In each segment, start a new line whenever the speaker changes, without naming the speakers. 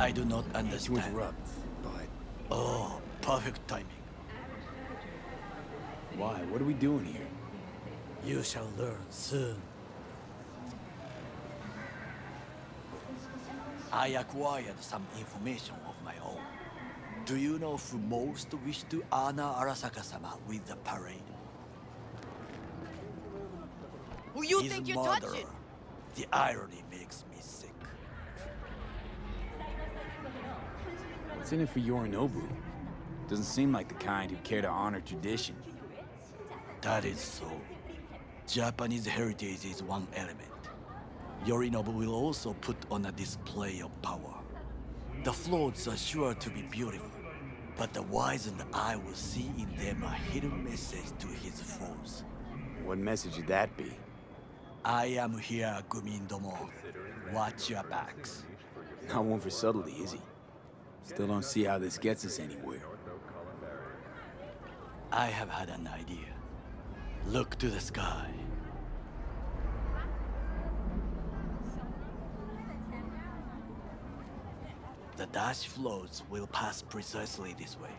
I do not
To
understand.
interrupt, but
Oh, perfect timing.
why? What are we doing here?
You shall learn soon. I acquired some information of my own. Do you know who most wished to honor Arasaka-sama with the parade?
Who you
His
think you're
murderer.
touching?
The irony makes me sick.
What's in it for Yorinobu? Doesn't seem like the kind who care to honor tradition.
That is so. Japanese heritage is one element. Yorinobu will also put on a display of power. The floats are sure to be beautiful, but the wizened eye will see in them a hidden message to his foes.
What message would that be?
I am here, Gumindomo. Watch your backs.
Not one for subtlety, is he? Still don't see how this gets us anywhere.
I have had an idea. Look to the sky. The dash floats will pass precisely this way.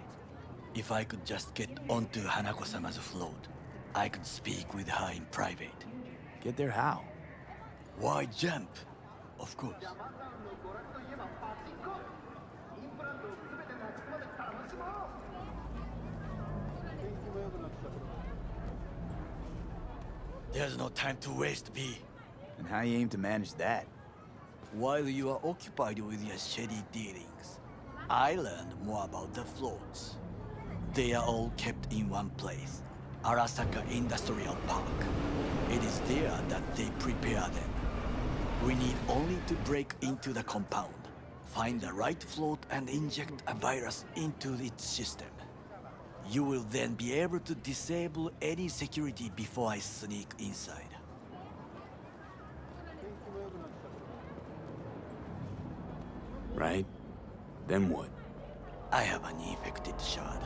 If I could just get onto Hanako-sama's float, I could speak with her in private.
Get there how?
Why jump? Of course. There's no time to waste, B.
And how you aim to manage that?
While you are occupied with your shady dealings, I learned more about the floats. They are all kept in one place, Arasaka Industrial Park. It is there that they prepare them. We need only to break into the compound, find the right float and inject a virus into its system. You will then be able to disable any security before I sneak inside.
Right? Then what?
I have an infected shard.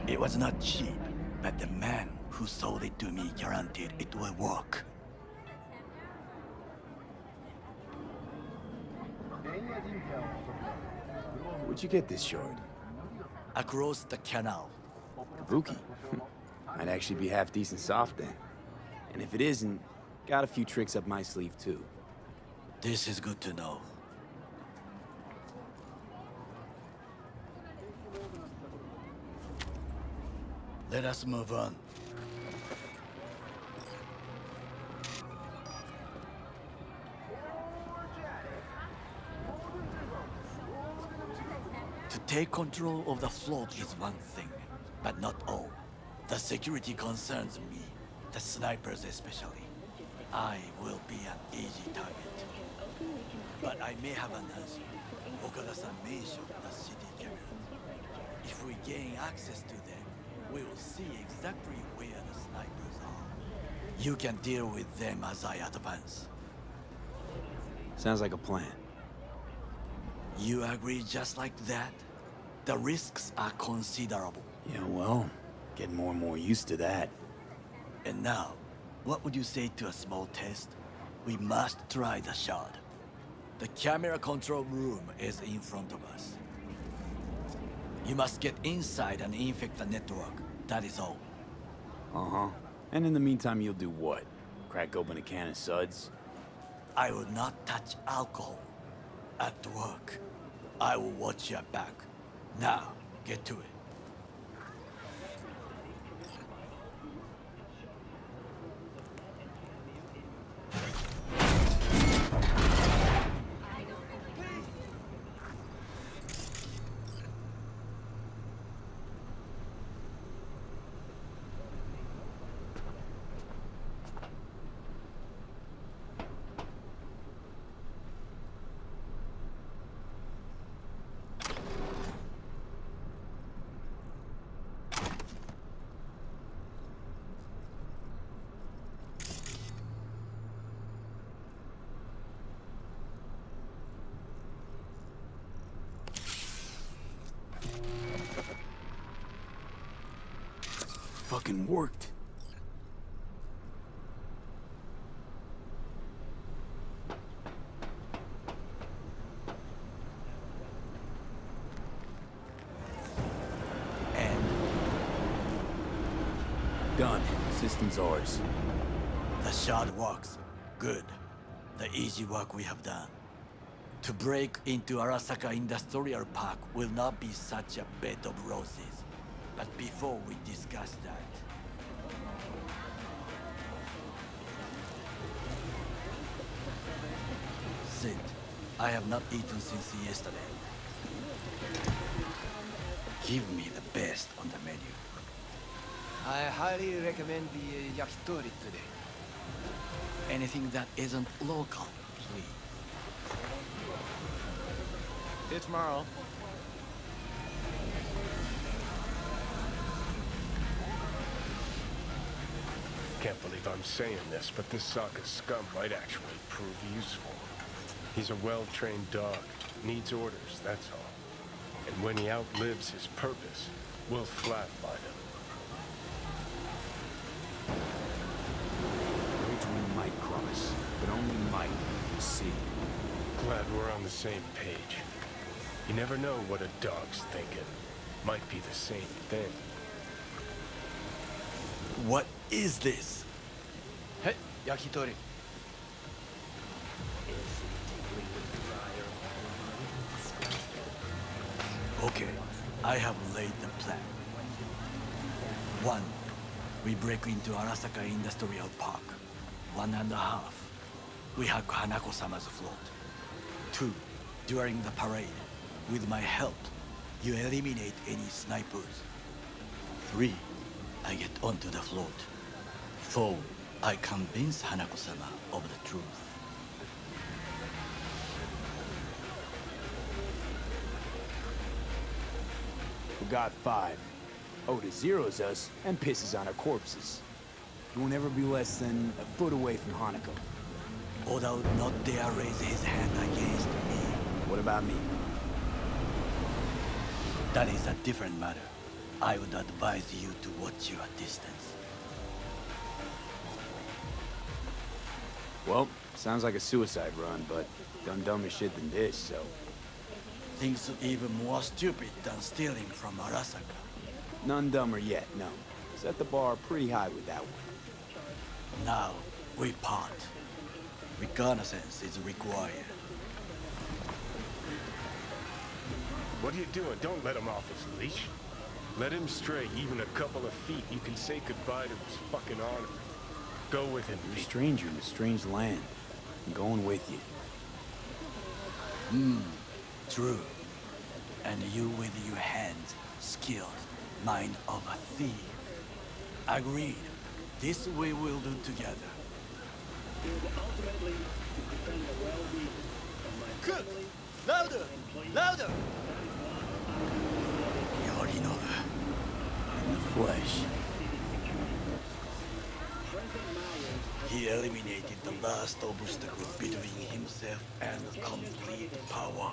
It was not cheap, but the man who sold it to me guaranteed it will work.
Where'd you get this shard?
Across the canal.
Kabuki. Might actually be half decent soft then. And if it isn't, got a few tricks up my sleeve too.
This is good to know. Let us move on. To take control of the float is one thing, but not all. The security concerns me, the snipers especially. I will be an easy target. But I may have an answer. Okada-san mentioned the city camera. If we gain access to them, we will see exactly where the snipers are. You can deal with them as I advance.
Sounds like a plan.
You agree just like that? The risks are considerable.
Yeah, well, getting more and more used to that.
And now, what would you say to a small test? We must try the shard. The camera control room is in front of us. You must get inside and infect the network. That is all.
Uh-huh. And in the meantime, you'll do what? Crack open a can of suds?
I will not touch alcohol. At work, I will watch your back. Now, get to it.
Fucking worked. comes ours.
The shard works. Good. The easy work we have done. To break into Arasaka Industrial Park will not be such a bed of roses. But before we discuss that... Sid, I have not eaten since yesterday. Give me the best on the menu.
I highly recommend the yakitori today.
Anything that isn't local, please.
See you tomorrow.
Can't believe I'm saying this, but this Sokka scum might actually prove useful. He's a well-trained dog. Needs orders, that's all. And when he outlives his purpose, we'll flatline him.
Bridge we might cross, but only might. We'll see.
Glad we're on the same page. You never know what a dog's thinking. Might be the same thing.
What is this?
Hey, yakitori.
Okay, I have laid the plan. 1. We break into Arasaka Industrial Park. 1.5. We hack Hanako-sama's float. 2. During the parade, with my help, you eliminate any snipers. 3. I get onto the float. 4. I convince Hanako-sama of the truth.
Forgot 5. Oda zeroes us and pisses on our corpses. He won't ever be less than a foot away from Hanako.
Oda would not dare raise his hand against me.
What about me?
That is a different matter. I would advise you to watch your distance.
Well, sounds like a suicide run, but done dumber shit than this, so...
Things even more stupid than stealing from Arasaka.
None dumber yet, no. Set the bar pretty high with that one.
Now, we part. Reconnaissance is required.
What are you doing? Don't let him off his leash. Let him stray even a couple of feet. You can say goodbye to his fucking honor. Go with him,
You're a
V.
stranger in a strange land. I'm going with you.
True. And you with your hands, skilled, mind of a thief. Agreed. This we will do together. Cook! Louder! Louder! Yorinobu.
In the flesh.
He eliminated the last obstacle between himself and complete power.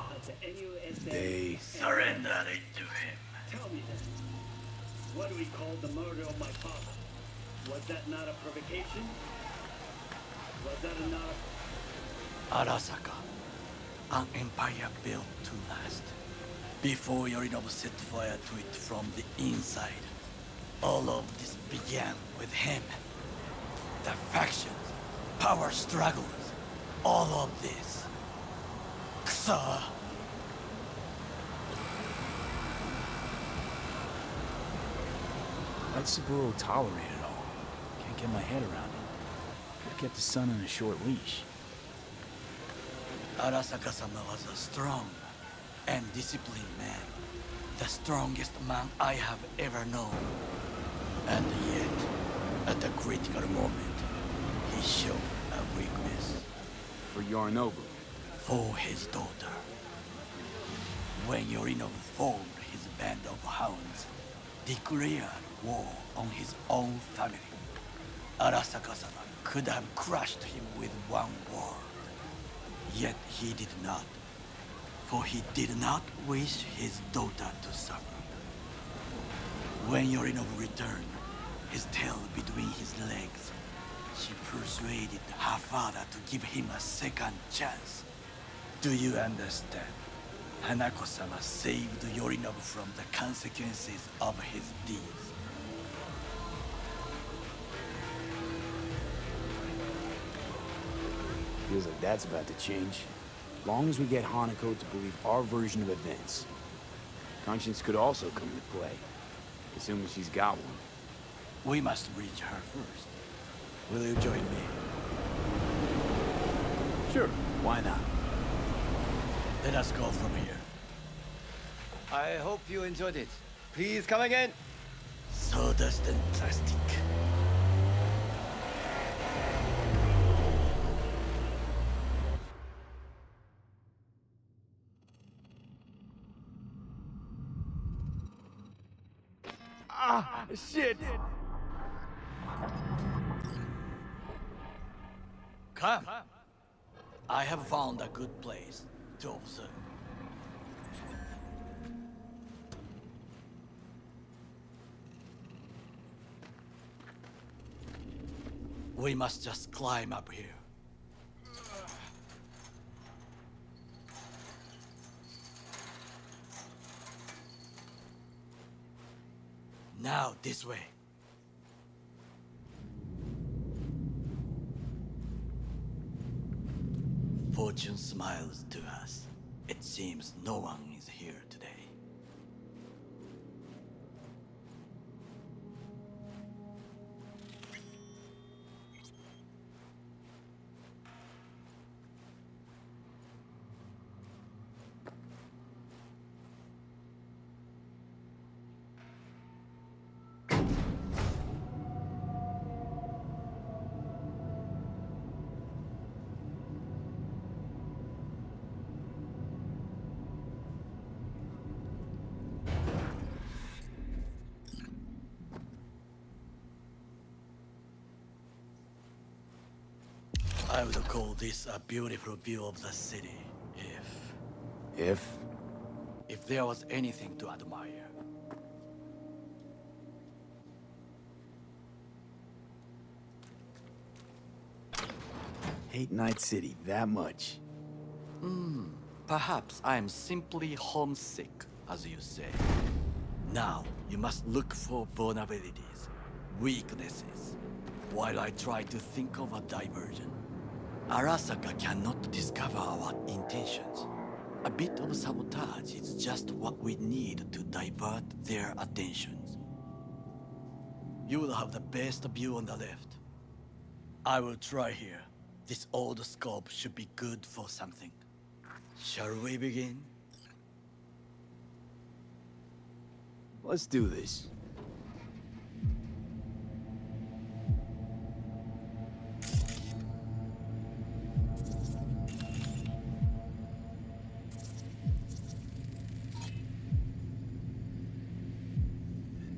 They...
Surrendered it to him.
Tell me then, what do we call the murder of my father? Was that not a provocation? Was that enough?
Arasaka, an empire built to last. Before Yorinobu set fire to it from the inside, all of this began with him. The factions, power struggles, all of this. Kusa!
How'd Saburo tolerate it all? Can't get my head around it. Could've kept his son on a short leash.
Arasaka-sama was a strong and disciplined man. The strongest man I have ever known. And yet, at a critical moment, he showed a weakness.
For Yorinobu.
For his daughter. When Yorinobu formed his band of hounds, declared war on his own family, Arasaka-sama could have crushed him with one word. Yet he did not, for he did not wish his daughter to suffer. When Yorinobu returned, his tail between his legs, she persuaded her father to give him a second chance. Do you understand? Hanako-sama saved Yorinobu from the consequences of his deeds.
Feels like that's about to change. Long as we get Hanako to believe our version of events. Conscience could also come into play, assuming she's got one.
We must reach her first. Will you join me?
Sure, why not?
Let us go from here.
I hope you enjoyed it. Please come again.
Sawdust and plastic.
Ah, shit!
Come. I have found a good place to observe. We must just climb up here. Now, this way. Fortune smiles to us. It seems no one is here today. I would call this a beautiful view of the city, if there was anything to admire.
Hate Night City that much.
Perhaps I am simply homesick, as you say. Now, you must look for vulnerabilities, weaknesses, while I try to think of a diversion. Arasaka cannot discover our intentions. A bit of sabotage is just what we need to divert their attentions. You will have the best view on the left. I will try here. This old scope should be good for something. Shall we begin?
Let's do this.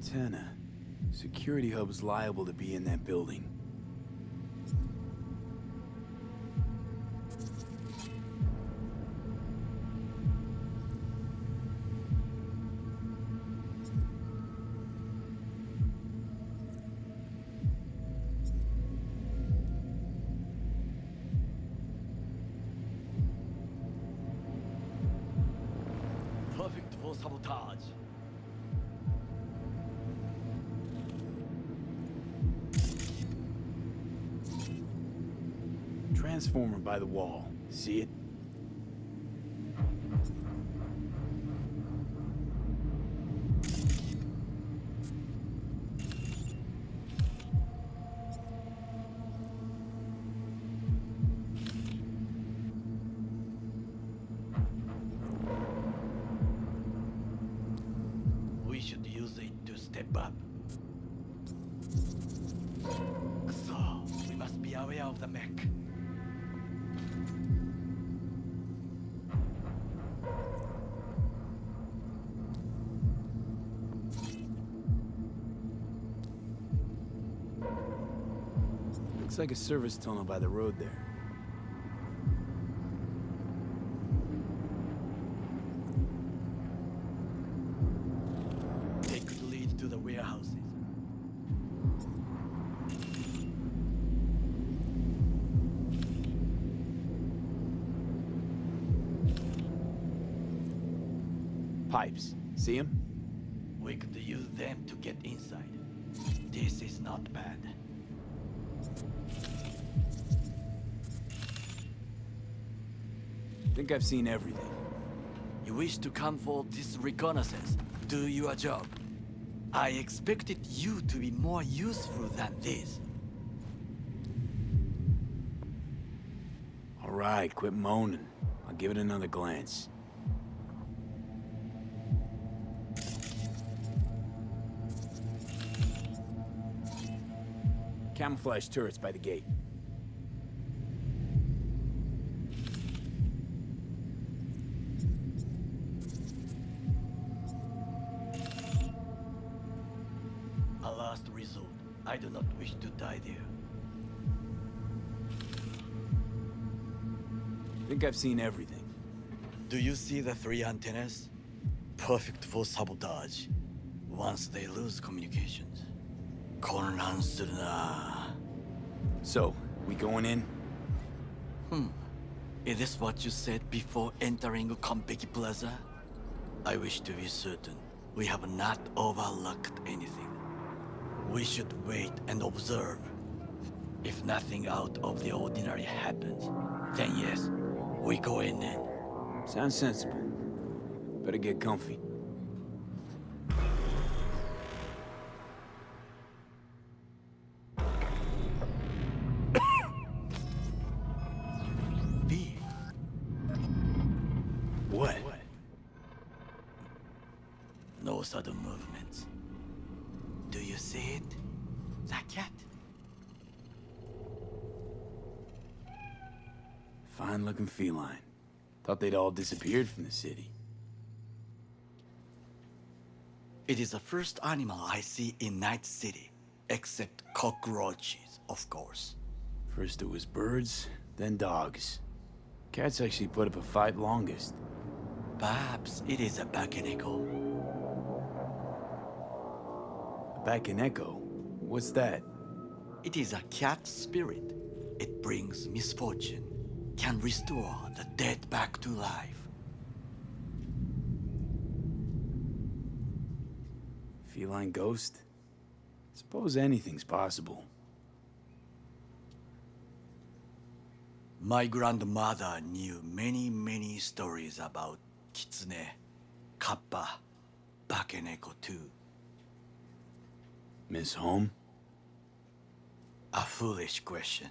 Antenna. Security hub's liable to be in that building.
Perfect for sabotage.
Transformer by the wall. See it?
We should use it to step up. So, we must be aware of the mech.
Looks like a service tunnel by the road there.
They could lead to the warehouses.
Pipes. See them?
We could use them to get inside. This is not bad.
Think I've seen everything.
You wish to come for this reconnaissance, do your job. I expected you to be more useful than this.
All right, quit moaning. I'll give it another glance. Camouflage turrets by the gate.
A last resort. I do not wish to die there.
Think I've seen everything.
Do you see the three antennas? Perfect for sabotage. Once they lose communications.混乱するな.
So, we going in?
Is this what you said before entering Konpeki Plaza? I wish to be certain we have not overlooked anything. We should wait and observe. If nothing out of the ordinary happens, then yes, we go in then.
Sounds sensible. Better get comfy.
B.
What?
No sudden movements. Do you see it? The cat?
Fine-looking feline. Thought they'd all disappeared from the city.
It is the first animal I see in Night City, except cockroaches, of course.
First it was birds, then dogs. Cats actually put up a fight longest.
Perhaps it is a Bakeneko.
Back in Echo? What's that?
It is a cat spirit. It brings misfortune, can restore the dead back to life.
Feline ghost? Suppose anything's possible.
My grandmother knew many stories about Kitsune, Kappa, Bakeneko too.
Miss Home?
A foolish question.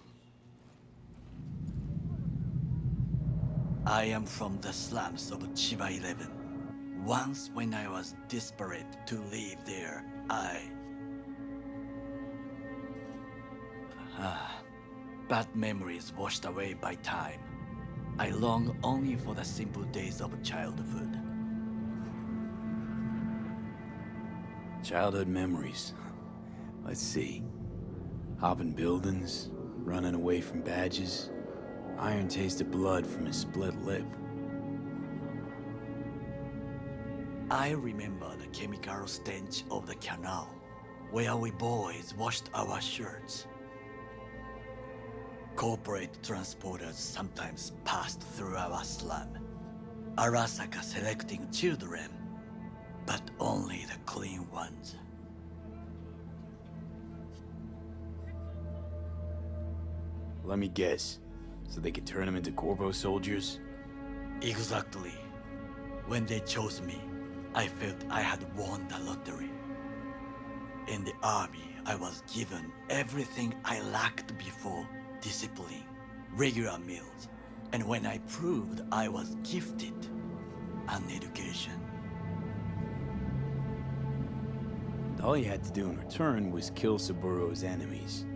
I am from the slums of Chiba 11. Once when I was desperate to live there, bad memories washed away by time. I long only for the simple days of childhood.
Childhood memories. Let's see. Hopping buildings, running away from badges, iron taste of blood from his split lip.
I remember the chemical stench of the canal, where we boys washed our shirts. Corporate transporters sometimes passed through our slum, Arasaka selecting children, but only the clean ones.
Let me guess. So they could turn them into Corpo soldiers?
Exactly. When they chose me, I felt I had won the lottery. In the army, I was given everything I lacked before: discipline, regular meals, and when I proved I was gifted, an education.
All you had to do in return was kill Saburo's enemies.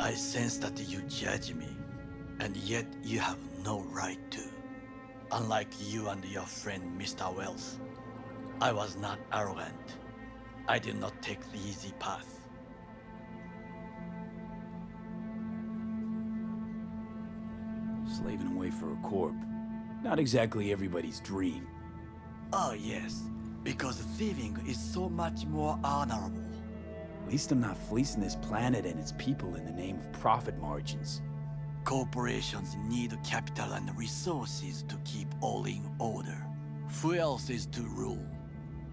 I sense that you judge me, and yet you have no right to. Unlike you and your friend Mr. Wells, I was not arrogant. I did not take the easy path.
Slaving away for a corp. Not exactly everybody's dream.
Oh yes, because thieving is so much more honorable.
At least I'm not fleecing this planet and its people in the name of profit margins.
Corporations need capital and resources to keep all in order. Who else is to rule?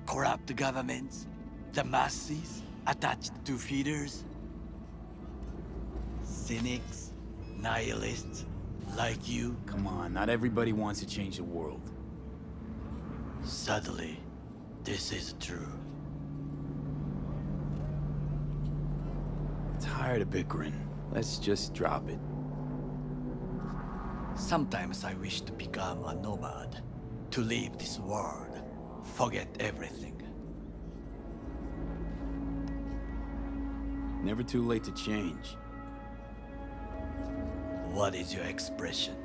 Corrupt governments? The masses attached to feeders? Cynics? Nihilists? Like you,
Come on, not everybody wants to change the world.
sadly, this is true.
Tired of bickering. Let's just drop it.
Sometimes I wish to become a nomad, to leave this world, forget everything.
Never too late to change.
What is your expression?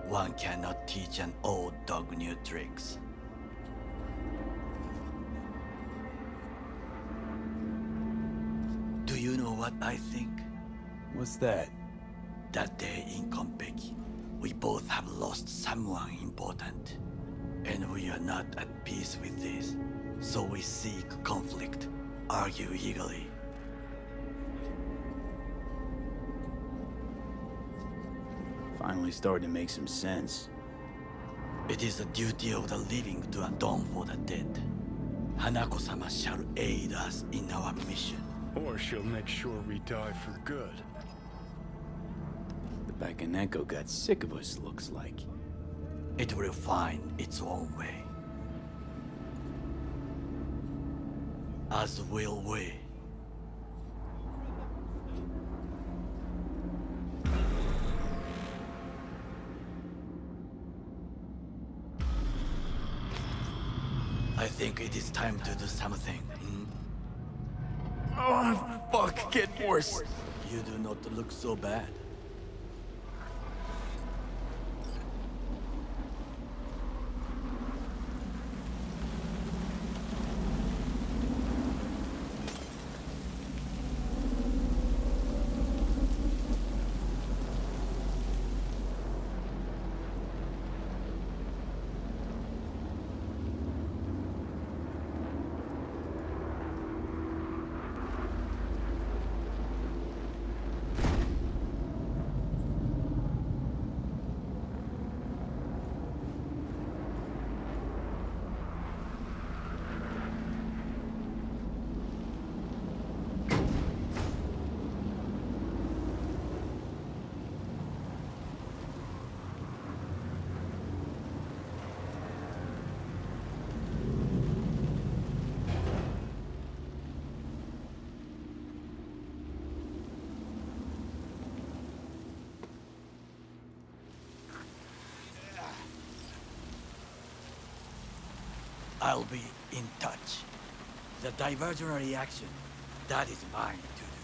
One cannot teach an old dog new tricks. Do you know what I think?
What's that?
That day in Konpeki, we both have lost someone important. And we are not at peace with this. So we seek conflict, argue eagerly.
Finally starting to make some sense.
It is the duty of the living to atone for the dead. Hanako-sama shall aid us in our mission.
Or she'll make sure we die for good.
The Bakaneko got sick of us, looks like.
It will find its own way. As will we. I think it is time to do something.
Oh, fuck, get worse.
You do not look so bad. I'll be in touch. The diversionary action, that is mine to do.